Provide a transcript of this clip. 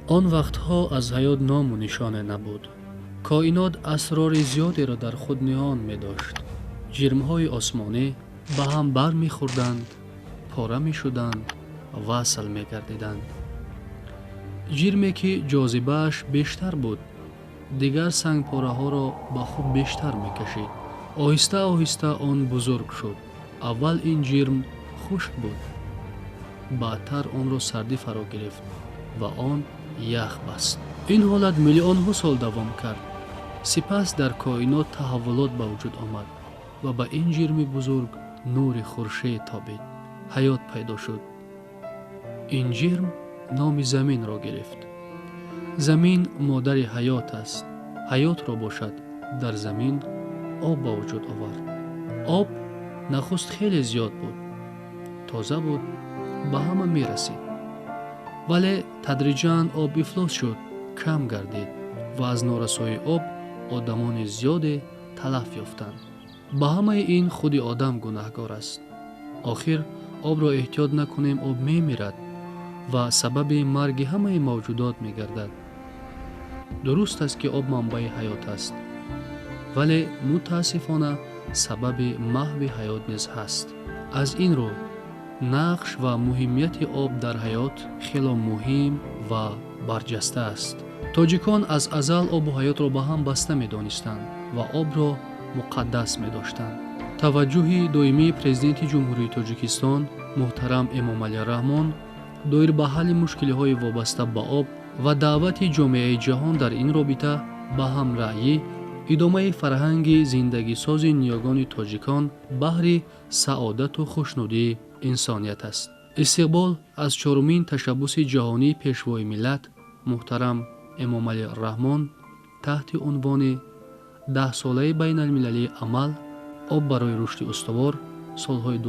آن وقتها از حیات نام و نشانه نبود. کائنات اسرار زیادی را در خود نهان می داشت. جرمهای آسمانی به هم بر می خوردند، پاره می شدند و وصل می گردیدند. جرمی که جاذبه‌اش بیشتر بود دیگر سنگ پاره ها را به خود بیشتر می کشید. آهسته آهسته آن بزرگ شد. اول این جرم خشک بود، بعدتر آن را سردی فرا گرفت و آن یخ بست. این حالت میلیون ها سال دوام کرد. سپس در کائنات تحولات به وجود آمد و به این جرم بزرگ نور خورشید تابید. حیات پیدا شد. این جرم نام زمین را گرفت. زمین مادر حیات است. حیات را باشد در زمین آب به وجود آورد. آب نخست خیلی زیاد بود، تازه بود، به همه می رسید. ولی تدریجاً آب افلاس شد، کم گردید و از نارسایی آب آدمان زیادی تلف یافتند. به همه این خود آدم گناهکار است. آخر آب را احتیاط نکنیم آب می میرد و سبب مرگ همه موجودات می گردد. درست است که آب منبع حیات است، ولی متاسفانه سبب محو حیات نیز هست. از این رو نقش و مهمیت آب در حیات خیلی مهم و برجسته است. تاجیکان از ازل آب و حیات را به هم بسته می دانستند و آب را مقدس می داشتند. توجه دائمی پرزیدنت جمهوری تاجیکستان محترم امام علی رحمان دایر به حل مشکل‌های وابسته به آب و دعوت جامعه جهان در این رابطه به همراهی ادامه فرهنگ زندگی ساز نیاگان تاجیکان بهر سعادت و خوشنودی انسانیت است. استقبال از چهارمین تشبث جهانی پیشوای ملت محترم امام علی رحمان تحت عنوان 10 ساله بین المللی عمل آب برای رشد استوار سالهای 2018-2028